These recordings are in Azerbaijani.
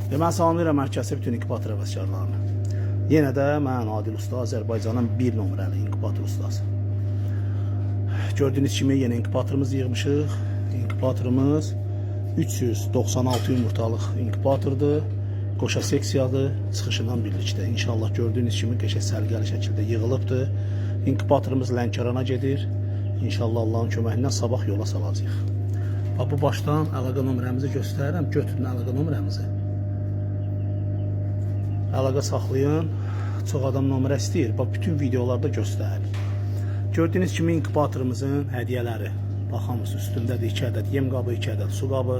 Mən salamlayıram hər kəsi, bütün inkubator həvəskarlarını. Yenə də mən Adil Usta, Azərbaycanın 1 nömrəli inkubator ustası. Gördüyünüz kimi yeni inkubatorumuzu yığmışıq. İnkubatorumuz 396 yumurtalıq inkubatordur. Qoşa seksiyadır, çıxışından birlikdə. İnşallah gördüyünüz kimi qəşəng səliqəli şəkildə yığılıbdır. İnkubatorumuz Lənkərana gedir. İnşallah Allahın köməyi ilə sabah yola salacağıq. Bu başdan əlaqə nömrəmizi göstərirəm. Götürün əlaqə nömrəmizi. Əlaqə saxlayın. Çox adam nömrə istəyir. Bütün videolarda göstərir. Gördüyünüz kimi inkubatorumuzun hədiyyələri. Baxamız, üstündədir 2 ədəd yem qabı, 2 ədəd su qabı,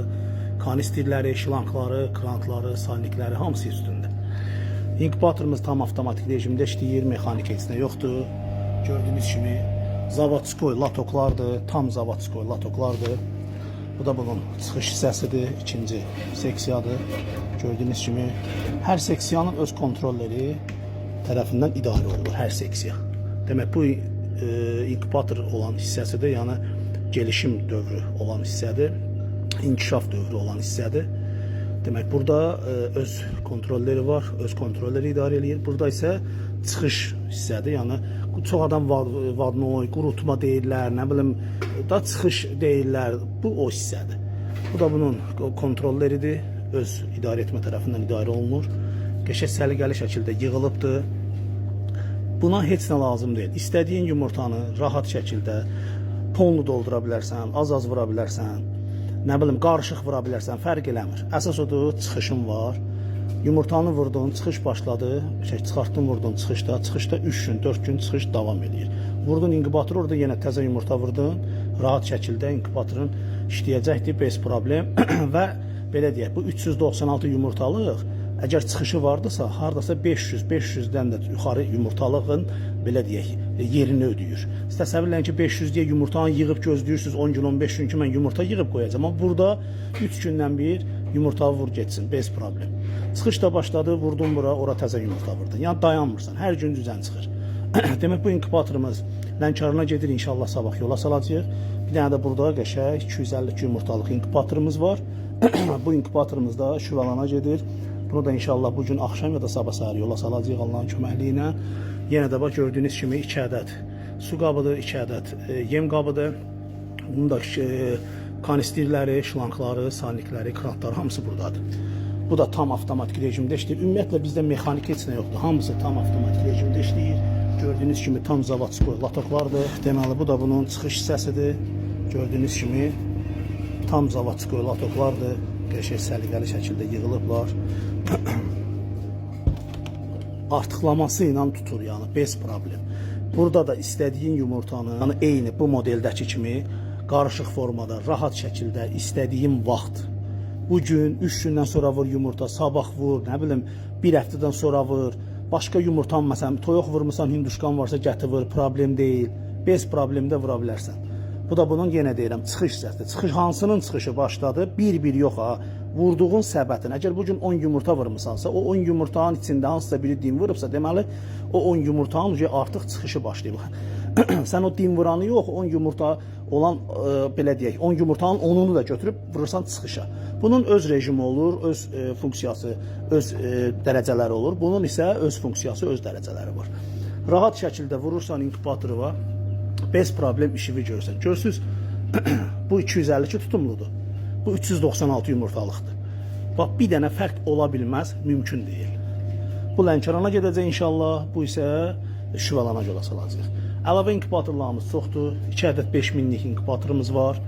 kanistirləri, şlankları, krankları, salnikləri hamısı üstündə. İnkubatorumuz tam avtomatik rejimdə işləyir, mexanik heç nə yoxdur. Gördüyünüz kimi zavodskoy latoklardır, tam zavodskoy latoklardır. Bu da bunun çıxış hissəsidir, ikinci seksiyadır. Gördüyünüz kimi hər seksiyanın öz kontrolleri tərəfindən idarə olunur, hər seksiya. Demək bu inkubator olan hissəsidir, yəni gelişim dövrü olan hissədir, inkişaf dövrü olan hissədir. Demək burada öz kontrolleri var, öz kontrolleri idarə edir. Burada isə çıxış hissədir, yəni çox adam vadnoy, qurutma deyirlər, nə bilim, da çıxış deyirlər, bu o hissədir. Bu da bunun kontrolleridir, öz idarə etmə tərəfindən idarə olunur. Qəşəng səliqəli şəkildə yığılıbdır. Buna heç nə lazım deyil. İstədiyin yumurtanı rahat şəkildə polnu doldura bilərsən, az vura bilərsən, nə bilim, qarışıq vura bilərsən, fərq eləmir. Əsas odur, çıxışın var. Yumurtanı vurdun, çıxış başladı, çıxartdın, vurdun, çıxışda 3 gün, 4 gün çıxış davam edir. Vurdun inkubator, orada yenə təzə yumurta vurdun, rahat şəkildə inkubatorun işləyəcəkdir, bez problem. Və belə deyək, bu 396 yumurtalıq, əgər çıxışı vardısa, hardasa 500-500-dən də yuxarı yumurtalığın, belə deyək, yerini ödəyir. Siz təsəvvürləyin ki, 500 deyə yumurtanı yığıb gözləyirsiniz, 10 gün, 15 gün ki, mən yumurta yığıb qoyacağım. Amma burada 3 gündən bir yumurta vur geçsin, bez problem. Çıxış da başladı, vurdun bura, ora təzə yumurta vurdun. Yəni dayanmırsan, hər gün düzən çıxır. Demək bu inkubatorumuz Lənkərana gedir, inşallah sabah yola salacağıq. Bir dənə də burada qəşəng 252 yumurtalıq inkubatorumuz var. Bu inkubatorumuz da Şüvalana gedir. Bunu da inşallah bugün axşam ya da sabah səhər yola salacağıq Allahın köməkliyi ilə. Yenə də bax gördüyünüz kimi 2 ədəd su qabıdır, 2 ədəd yem qabıdır. Bunun da kanistirləri, şlankları, salnikləri, krankları hamısı buradadır. Bu da tam avtomatik rejimdə işləyir. Ümumiyyətlə bizdə mexanik heç nə yoxdur. Hamısı tam avtomatik rejimdə işləyir. Gördüyünüz kimi tam zavodskoy latoklardır. Deməli bu da bunun çıxış hissəsidir. Gördüyünüz kimi tam zavodskoy latoklardır. Qəşəng səliqəli şəkildə yığılıblar. Artıqlaması ilə tutur, yəni bez problem. Burada da istədiyin yumurtanı, yəni eyni bu modeldəki kimi qarışıq formada, rahat şəkildə, istədiyin vaxt. Bugün 3 gündən sonra vur yumurta, sabah vur, nə bilim, bir həftədən sonra vur. Başqa yumurtan, məsələn, toyuq vurmusan, hinduşkan varsa gətir vur, problem deyil. Bez problemdə vura bilərsən. Bu da bunun yenə deyirəm, çıxış hissəsidir. Çıxış hansının çıxışı başladı? Bir yox ha. Vurduğun səbətin. Əgər bugün 10 yumurta vurmusansa, o 10 yumurtanın içində hansısa biri dim vurubsa, deməli o 10 yumurtanın artıq çıxışı başlayıb. Sən o dim vuranı yox, 10 yumurta olan belə deyək, 10 yumurtanın 10'unu da götürüb vurursan çıxışa. Bunun öz rejimi olur, öz funksiyası, öz dərəcələri olur. Bunun isə öz funksiyası, öz dərəcələri var. Rahat şəkildə vurursan inkubatoru var. Bez problem işivi görürsən. Görsünüz, bu 252 tutumludur. Bu 396 yumurtalıqdır. Bax, bir dənə fərq ola bilməz, mümkün deyil. Bu Lənkərana gedəcək inşallah, bu isə Şüvalana yola salacaq. Əlavə inkubatorlarımız çoxdur. 2 ədəd 5000'lik inkubatorumuz var.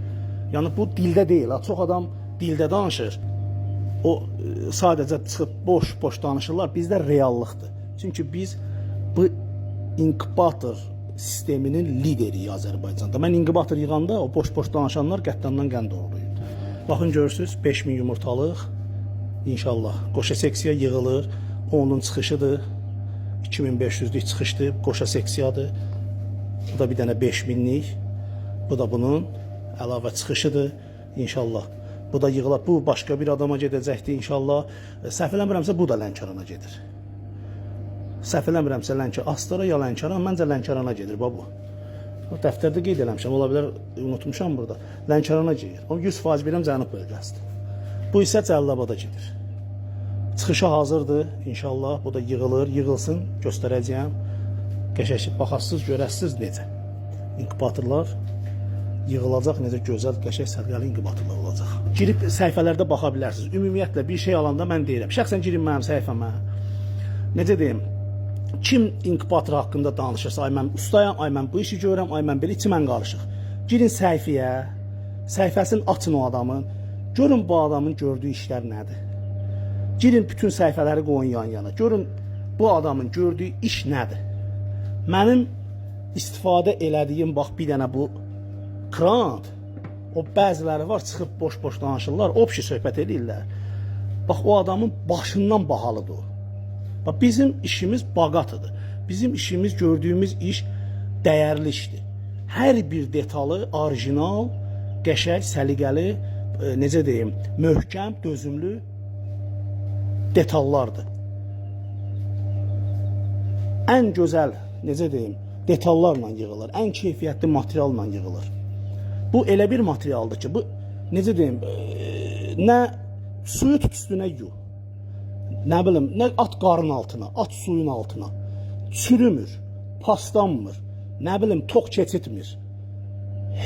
Yəni bu dildə deyil, çox adam dildə danışır. O sadəcə çıxıb boş danışırlar, bizdə reallıqdır. Çünki biz bu inkubator sisteminin lideriyik Azərbaycanda. Mən inkubator yığanda o boş danışanlar qəddandan qənd olurdu. Baxın görürsünüz 5000 yumurtalıq inşallah qoşa seksiya yığılır. Onun çıxışıdır. 2500'lük çıxışdır. Qoşa seksiyadır. Bu da bir dənə 5000'lik. Bu da bunun əlavə çıxışıdır. İnşallah. Bu da yığılır. Bu başqa bir adama gedəcəkdir inşallah. Səhv eləmirəmsə bu da Lənkərana gedir. Səhv eləmirəmsə Astara ya Lənkəran, məncə Lənkərana gedir bu. Dəftərdə qeyd eləmişəm, ola bilər unutmuşam burada. Lənkərana gedir. O 100% biləm Cənub bölgəsidir. Bu isə Cəlilabada gedir. Çıxışa hazırdır inşallah. Bu da yığılır, yığılsın, göstərəcəyəm. Qəşəng baxasınız, görəsiniz necə. İnkubatorlar yığılacaq, necə gözəl, qəşəng səliqəli inkubatorlar olacaq. Girib səhifələrdə baxa bilərsiniz. Ümumiyyətlə bir şey alanda mən deyirəm. Şəxsən girin mənim səhifəmə. Necə deyim? Kim inkubator haqqında danışırsa, ay mən ustayam, ay mən bu işi görürəm, ay mən belə içimən qarışıq. Girin səhifəyə, səhifəsini açın o adamın. Görün bu adamın gördüyü işlər nədir. Girin bütün səhifələri qoyun yan yana. Görün bu adamın gördüyü iş nədir. Mənim istifadə elədiyim bax bir dənə bu krant, o bəziləri var çıxıb boş-boş danışırlar, obşi söhbət edirlər. Bax o adamın başından bahalıdır o. Bax bizim işimiz baqatıdır. Bizim işimiz, gördüyümüz iş dəyərli işdir. Hər bir detalı orijinal, qəşəng, səliqəli, necə deyim, möhkəm, dözümlü detallardır. Ən gözəl, necə deyim, detallarla yığılır, ən keyfiyyətli materialla yığılır. Bu elə bir materialdır ki, bu necə deyim, nə suyu tut üstünə yu, nə bilim, nə at qarın altına, at suyun altına, çürümür, paslanmır, nə bilim, tox keçitmir.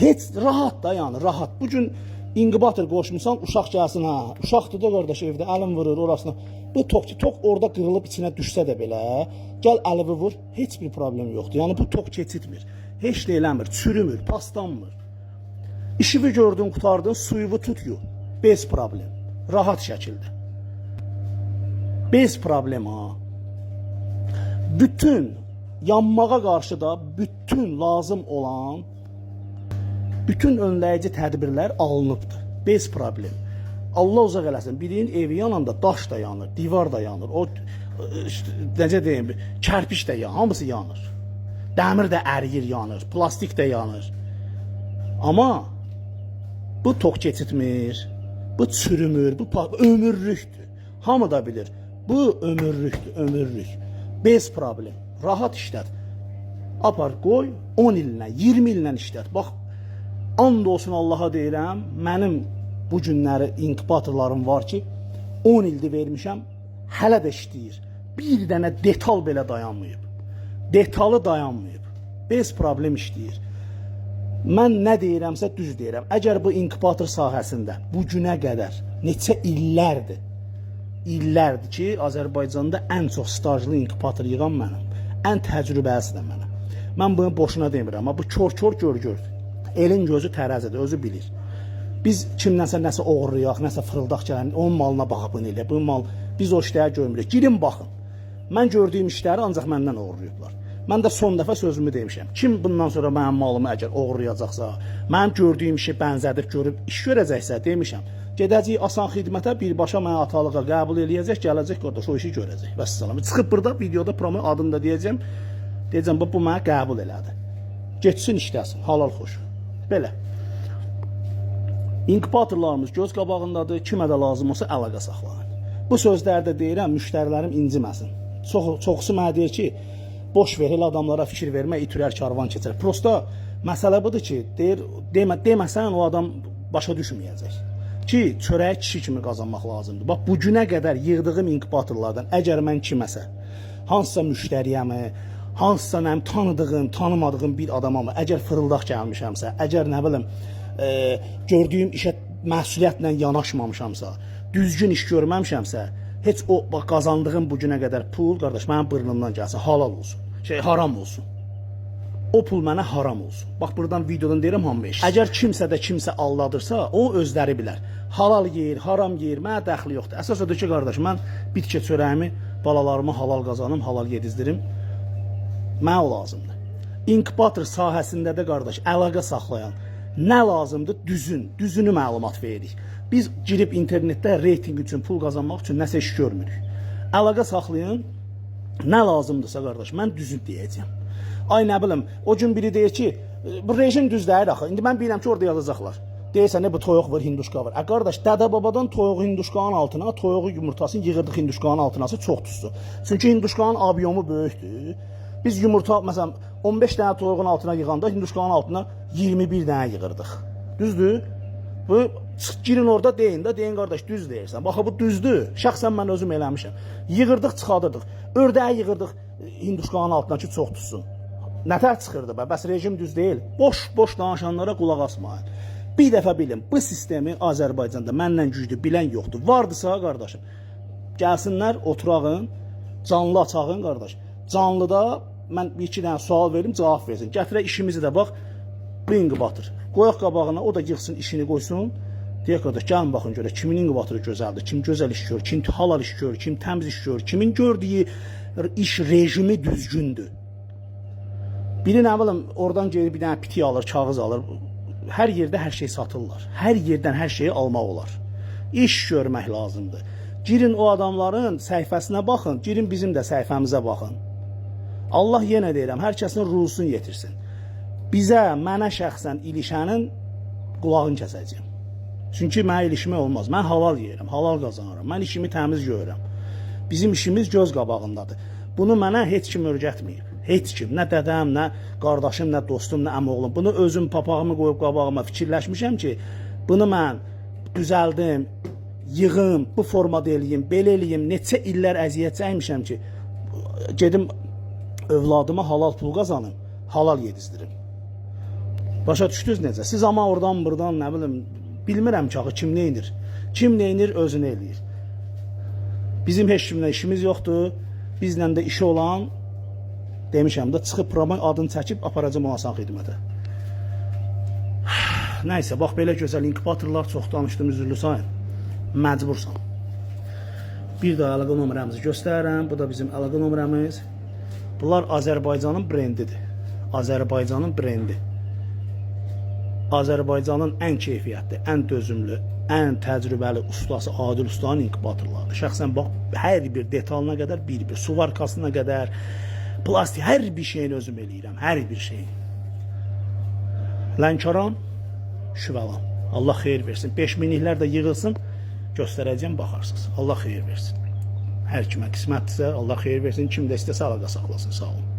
Heç rahat da yəni, rahat. Bugün inkubator qoşmusan, uşaq gəlsin, ha, uşaqdır da qardaş evdə, əlin vurur orasına. Bu tox orada qırılıb içinə düşsə də belə, gəl əlivi vur, heç bir problem yoxdur. Yəni bu tox keçitmir, heç də eləmir, çürümür, paslanmır. İşivi gördün, qutardın, suyuvu tut yu, bez problem, rahat şəkildə. Bez problem ha. Bütün yanmağa qarşı da bütün lazım olan bütün önləyici tədbirlər alınıbdır. Bez problem. Allah uzaq eləsin. Birinin evi yananda daş da yanır, divar da yanır. O necə deyim, kərpiç də yanır, hamısı yanır. Dəmir də əriyir, yanır, plastik də yanır. Amma bu tox keçitmir, bu çürümür, bu ömürlükdür. Hamı da bilir. Bu ömürlükdür, ömürlük. Bez problem. Rahat işlət. Apar qoy 10 illə, 20 illə işlət. Bax, and olsun Allaha deyirəm, mənim bu günləri inkubatorlarım var ki, 10 ildir vermişəm, hələ də işləyir. Bir dənə detal belə dayanmayıb. Detalı dayanmayıb. Bez problem işləyir. Mən nə deyirəmsə düz deyirəm. Əgər bu inkubator sahəsində bu günə qədər neçə illərdir ki, Azərbaycanda ən çox stajlı inkubator yığan mənim, ən təcrübəlisi də mənəm. Mən bunu boşuna demirəm, amma bu kör-kör gör-gördür. Elin gözü tərəzidir, özü bilir. Biz kimdənsə nəsə oğurlayaq, nəsə fırıldaq gələn, onun malına baxıb bunu elə, bu mal, biz o işləri görmürük. Girin baxın. Mən gördüyüm işləri ancaq məndən oğurlayıblar. Mən də son dəfə sözümü demişəm. Kim bundan sonra mənim malımı əgər oğurlayacaqsa, mənim gördüyüm işi bənzədir görüb iş görəcəksə, demişəm. Gedəcək asan xidmətə, birbaşa mənə atalığa qəbul eləyəcək, gələcək qardaş o işi görəcək. Vəssalam. Çıxıb burada videoda promo adında deyəcəm. Deyəcəm bu mənə qəbul elədi. Getsin işləsin, halal xoş. Belə. İnkubatorlarımız göz qabağındadır. Kimə də lazım olsa əlaqə saxlayın. Bu sözlərdə deyirəm, müştərilərim inciməsin. Çoxusu mənə deyir ki, boş ver, elə adamlara fikir vermə, itürər karvan keçər. Prosta məsələ budur ki, deyir, deməsən o adam başa düşməyəcək. Ki, çörəyi kişi kimi qazanmaq lazımdır. Bax, bu günə qədər yığdığım inkubatorlardan əgər mən kiməsə, hansısa müştəriyəmi, hansısa tanıdığım, tanımadığım bir adamamı, əgər fırıldaq gəlmişəmsə, əgər nə bilim, gördüyüm işə məsuliyyətlə yanaşmamışamsa, düzgün iş görməmişəmsə, heç o qazandığım bu günə qədər pul, qardaş, mənim bırnımdan gəlsə, halal olsun, haram olsun. O pul mənə haram olsun. Bax, buradan videodan deyirəm hamı eşitsin. Əgər kimsə də kimsə aldadırsa, o özləri bilər. Halal yeyir, haram yeyir, mənə dəxli yoxdur. Əsas odur ki, qardaş, mən bitki çörəyimi, balalarımı halal qazanım, halal yedizdirim. Mənə o lazımdır. İnkubator sahəsində də, qardaş, əlaqə saxlayan, nə lazımdır? Düzünü məlumat veririk. Biz girib internetdə reyting üçün, pul qazanmaq üçün nəsə iş görmürük. Əlaqə saxlayın, nə lazımdırsa, qardaş, mən düzün deyəcəm. Ay nə bilim, o gün biri deyir ki, bu rejim düz deyir axı. İndi mən bilirəm ki, orada yazacaqlar. Deyirsən, bu toyuq var, hinduşka var. Qardaş, dədə-babadan toyuğu hinduşkanın altına, toyuğu yumurtasını yığırdıq hinduşkanın altınası çox tuzdur. Çünki hinduşkanın abiyomu böyükdür. Biz yumurta, məsələn, 15 dənə toyuğun altına yığanda hinduşkanın altına 21 dənə yığırdıq. Düzdür? Bu girin orada deyin də, deyin qardaş düz deyirsən. Bax bu düzdür. Şəxsən mən özüm eləmişəm. Yığırdıq, çıxardırdıq. Ördəyi yığırdıq hinduşkanın altına ki, çox tutsun. Nətər çıxırdı bə? Bəs rejim düz deyil. Boş danışanlara qulaq asmayın. Bir dəfə bilin, bu sistemi Azərbaycanda məndən güclü bilən yoxdur. Vardısa qardaşım, gəlsinlər, oturağın, canlı açağın qardaş. Canlıda mən bir iki dənə sual verim, cavab versin. Gətirək işimizi də bax, bu inqibatır. Qoyaq qabağına, o da yığsın, işini qoysun. Deyək qardaş, gəlin baxın görə, kimin inqibatırı gözəldir, kim gözəl iş görür, kim halal iş görür, kim təmiz iş görür, kimin gördüyü iş rejimi düzgündür. Biri nə bilim, oradan gelir bir dənə piti alır, kağız alır. Hər yerdə hər şey satırlar. Hər yerdən hər şeyi almaq olar. İş görmək lazımdır. Girin o adamların səhifəsinə baxın, girin bizim də səhifəmizə baxın. Allah yenə deyirəm, hər kəsin ruhusunu yetirsin. Bizə, mənə şəxsən ilişənin qulağını kəsəcəyim. Çünki mənə ilişmək olmaz. Mən halal yeyirəm, halal qazanıram. Mən işimi təmiz görürəm. Bizim işimiz göz qabağındadır. Bunu mənə heç kim öyrətməyib. Heç kim, nə dədəm, nə qardaşım, nə dostum, nə əmoğlum. Bunu özüm papağımı qoyub qabağıma fikirləşmişəm ki, bunu mən düzəldim, yığım, bu formada eləyim, belə eləyim, neçə illər əziyyət çəkmişəm ki, gedim övladıma halal pul qazanım, halal yedizdirim. Başa düşdünüz necə? Siz amma oradan buradan nə bilim, bilmirəm ki, kim neynir? Kim neynir, özünü eləyir. Bizim heç kimlə işimiz yoxdur. Bizlə də işi olan, demişəm də, çıxıb program adını çəkib aparacam olasan xidmətə. Nəysə, bax, belə gözəl inkubatorlar, çox danışdım, üzürlü sayın. Məcbursan. Bir də əlaqə nömrəmizi göstərirəm. Bu da bizim əlaqə nömrəmiz. Bunlar Azərbaycanın brendidir. Azərbaycanın brendi. Azərbaycanın ən keyfiyyətli, ən dözümlü, ən təcrübəli ustası Adil Ustanın inkubatorları. Şəxsən bax, hər bir detalına qədər, bir su varkasına qədər, plastik, hər bir şeyini özüm eləyirəm, hər bir şeyini. Lənkəran, Şüvəlan. Allah xeyir versin. 5000'liklər də yığılsın, göstərəcəm, baxarsınız. Allah xeyir versin. Hər kimə qismətdirsə, Allah xeyir versin. Kim də istəsə əlaqə saxlasın. Sağ olun.